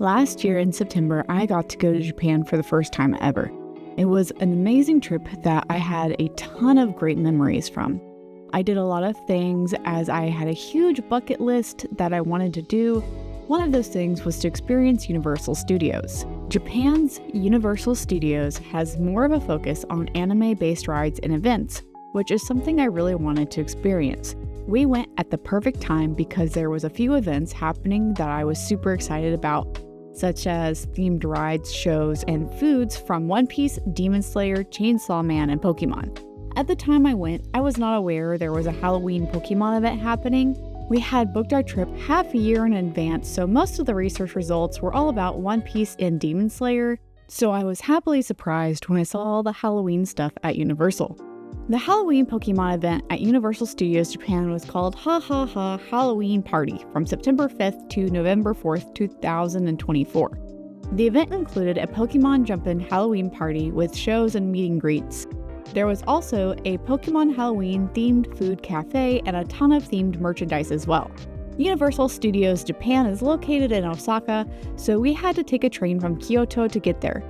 Last year in September, I got to go to Japan for the first time ever. It was an amazing trip that I had a ton of great memories from. I did a lot of things as I had a huge bucket list that I wanted to do. One of those things was to experience Universal Studios. Japan's Universal Studios has more of a focus on anime-based rides and events, which is something I really wanted to experience. We went at the perfect time because there was a few events happening that I was super excited about, such as themed rides, shows, and foods from One Piece, Demon Slayer, Chainsaw Man, and Pokemon. At the time I went, I was not aware there was a Halloween Pokemon event happening. We had booked our trip half a year in advance, so most of the research results were all about One Piece and Demon Slayer, so I was happily surprised when I saw all the Halloween stuff at Universal. The Halloween Pokemon event at Universal Studios Japan was called Ha Ha Ha Halloween Party from September 5th to November 4th, 2024. The event included a Pokemon Jumpin' Halloween party with shows and meet and greets. There was also a Pokemon Halloween themed food cafe and a ton of themed merchandise as well. Universal Studios Japan is located in Osaka, so we had to take a train from Kyoto to get there.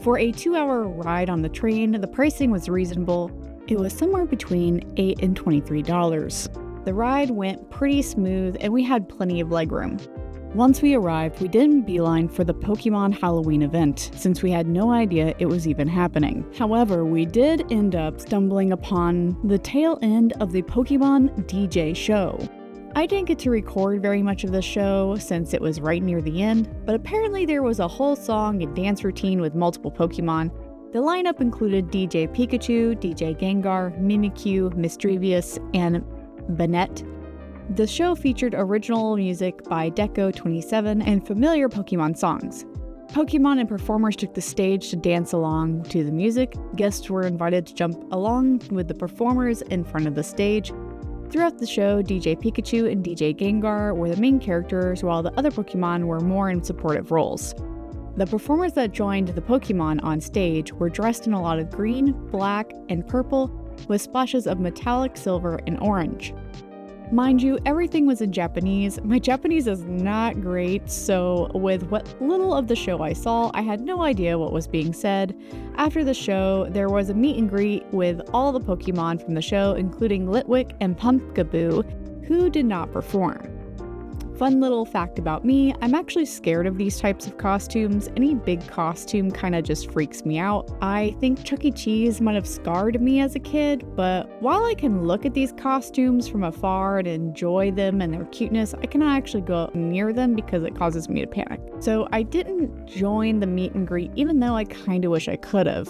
For a 2-hour ride on the train, the pricing was reasonable. It was somewhere between $8 and $23. The ride went pretty smooth and we had plenty of legroom. Once we arrived, we didn't beeline for the Pokemon Halloween event, since we had no idea it was even happening. However, we did end up stumbling upon the tail end of the Pokemon DJ show. I didn't get to record very much of the show since it was right near the end, but apparently there was a whole song and dance routine with multiple Pokemon. The lineup included DJ Pikachu, DJ Gengar, Mimikyu, Misdreavus, and Banette. The show featured original music by Deco27 and familiar Pokemon songs. Pokemon and performers took the stage to dance along to the music. Guests were invited to jump along with the performers in front of the stage. Throughout the show, DJ Pikachu and DJ Gengar were the main characters, while the other Pokemon were more in supportive roles. The performers that joined the Pokemon on stage were dressed in a lot of green, black, and purple, with splashes of metallic silver and orange. Mind you, everything was in Japanese. My Japanese is not great, so with what little of the show I saw, I had no idea what was being said. After the show, there was a meet and greet with all the Pokemon from the show, including Litwick and Pumpkaboo, who did not perform. Fun little fact about me, I'm actually scared of these types of costumes. Any big costume kind of just freaks me out. I think Chuck E. Cheese might have scarred me as a kid, but while I can look at these costumes from afar and enjoy them and their cuteness, I cannot actually go near them because it causes me to panic. So I didn't join the meet and greet, even though I kind of wish I could have.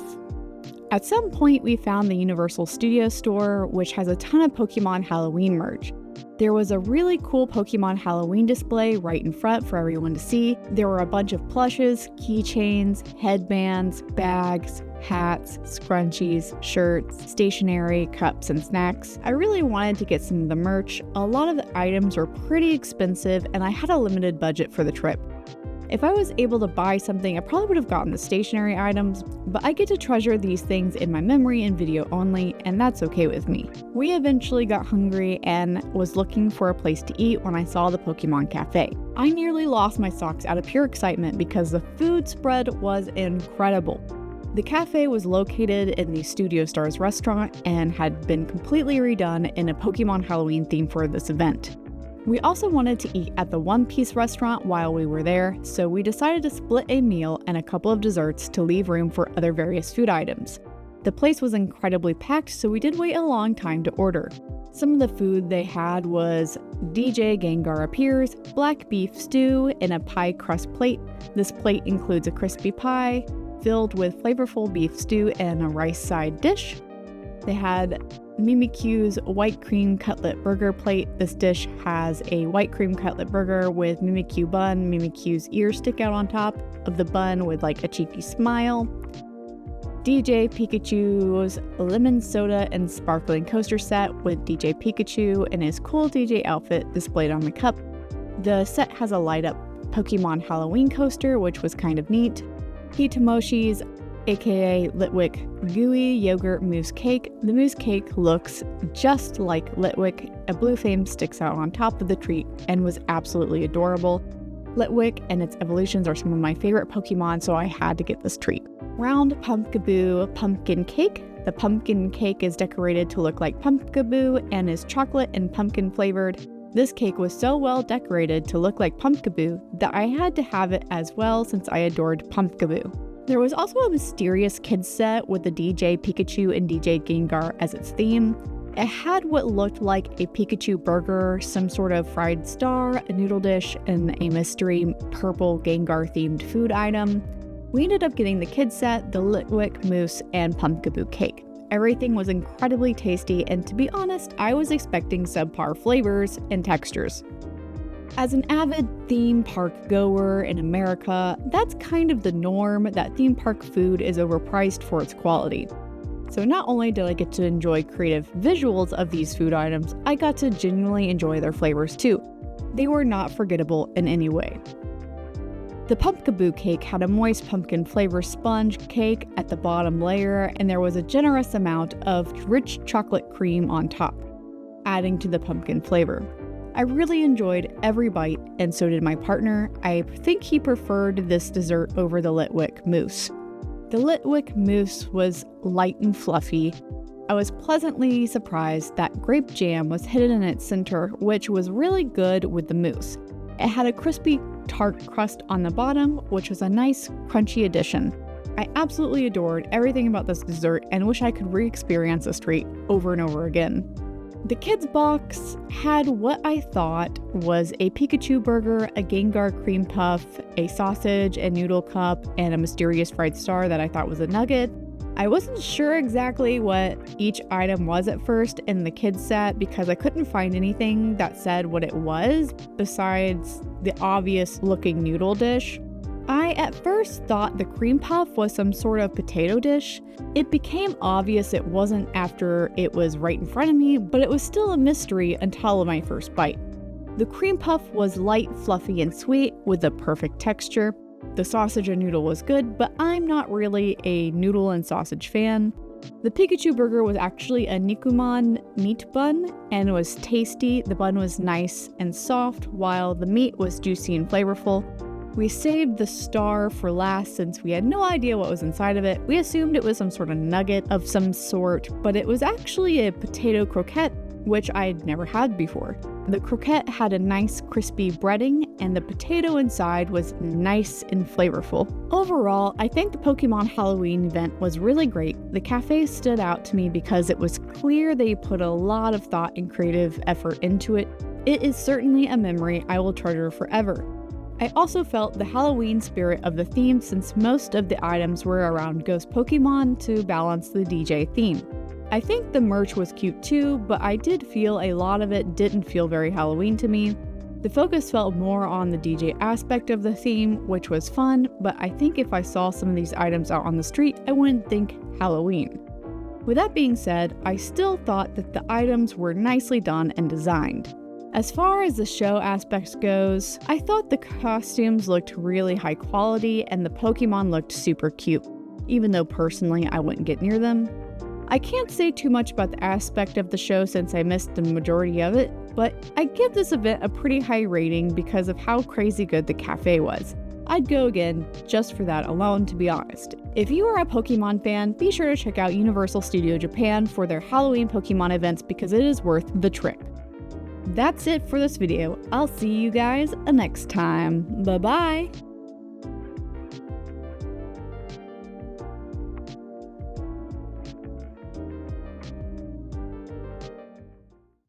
At some point, we found the Universal Studios store, which has a ton of Pokemon Halloween merch. There was a really cool Pokemon Halloween display right in front for everyone to see. There were a bunch of plushes, keychains, headbands, bags, hats, scrunchies, shirts, stationery, cups, and snacks. I really wanted to get some of the merch. A lot of the items were pretty expensive, and I had a limited budget for the trip. If I was able to buy something, I probably would have gotten the stationery items, but I get to treasure these things in my memory and video only, and that's okay with me. We eventually got hungry and was looking for a place to eat when I saw the Pokemon Cafe. I nearly lost my socks out of pure excitement because the food spread was incredible. The cafe was located in the Studio Stars restaurant and had been completely redone in a Pokemon Halloween theme for this event. We also wanted to eat at the One Piece restaurant while we were there, so we decided to split a meal and a couple of desserts to leave room for other various food items. The place was incredibly packed, so we did wait a long time to order. Some of the food they had was DJ Gengar Appears, black beef stew in a pie crust plate. This plate includes a crispy pie filled with flavorful beef stew and a rice side dish. They had Mimikyu's white cream cutlet burger plate. This dish has a white cream cutlet burger with Mimikyu bun. Mimikyu's ears stick out on top of the bun with like a cheeky smile. DJ Pikachu's lemon soda and sparkling coaster set with DJ Pikachu and his cool DJ outfit displayed on the cup. The set has a light up Pokemon Halloween coaster, which was kind of neat. Hitomoshi's aka Litwick gooey yogurt mousse cake. The mousse cake looks just like Litwick. A blue flame sticks out on top of the treat and was absolutely adorable. Litwick and its evolutions are some of my favorite Pokemon, so I had to get this treat. Round Pumpkaboo pumpkin cake. The pumpkin cake is decorated to look like Pumpkaboo and is chocolate and pumpkin flavored. This cake was so well decorated to look like Pumpkaboo that I had to have it as well since I adored Pumpkaboo. There was also a mysterious kids set with the DJ Pikachu and DJ Gengar as its theme. It had what looked like a Pikachu burger, some sort of fried star, a noodle dish, and a mystery purple Gengar themed food item. We ended up getting the kids set, the Litwick mousse, and Pumpkaboo cake. Everything was incredibly tasty, and to be honest, I was expecting subpar flavors and textures. As an avid theme park goer in America, that's kind of the norm that theme park food is overpriced for its quality. So not only did I get to enjoy creative visuals of these food items, I got to genuinely enjoy their flavors too. They were not forgettable in any way. The Pumpkaboo cake had a moist pumpkin flavor sponge cake at the bottom layer, and there was a generous amount of rich chocolate cream on top, adding to the pumpkin flavor. I really enjoyed every bite, and so did my partner. I think he preferred this dessert over the Litwick mousse. The Litwick mousse was light and fluffy. I was pleasantly surprised that grape jam was hidden in its center, which was really good with the mousse. It had a crispy tart crust on the bottom, which was a nice crunchy addition. I absolutely adored everything about this dessert and wish I could re-experience this treat over and over again. The kids box had what I thought was a Pikachu burger, a Gengar cream puff, a sausage and noodle cup, and a mysterious fried star that I thought was a nugget. I wasn't sure exactly what each item was at first in the kids set because I couldn't find anything that said what it was besides the obvious looking noodle dish. I at first thought the cream puff was some sort of potato dish. It became obvious it wasn't after it was right in front of me, but it was still a mystery until my first bite. The cream puff was light, fluffy, and sweet with a perfect texture. The sausage and noodle was good, but I'm not really a noodle and sausage fan. The Pikachu burger was actually a Nikuman meat bun and was tasty. The bun was nice and soft, while the meat was juicy and flavorful. We saved the star for last since we had no idea what was inside of it. We assumed it was some sort of nugget of some sort, but it was actually a potato croquette, which I'd never had before. The croquette had a nice crispy breading, and the potato inside was nice and flavorful. Overall, I think the Pokémon Halloween event was really great. The cafe stood out to me because it was clear they put a lot of thought and creative effort into it. It is certainly a memory I will treasure forever. I also felt the Halloween spirit of the theme since most of the items were around ghost Pokemon to balance the DJ theme. I think the merch was cute too, but I did feel a lot of it didn't feel very Halloween to me. The focus felt more on the DJ aspect of the theme, which was fun, but I think if I saw some of these items out on the street, I wouldn't think Halloween. With that being said, I still thought that the items were nicely done and designed. As far as the show aspects goes, I thought the costumes looked really high quality and the Pokemon looked super cute, even though personally I wouldn't get near them. I can't say too much about the aspect of the show since I missed the majority of it, but I give this event a pretty high rating because of how crazy good the cafe was. I'd go again just for that alone, to be honest. If you are a Pokemon fan, be sure to check out Universal Studio Japan for their Halloween Pokemon events because it is worth the trip. That's it for this video. I'll see you guys next time. Bye bye!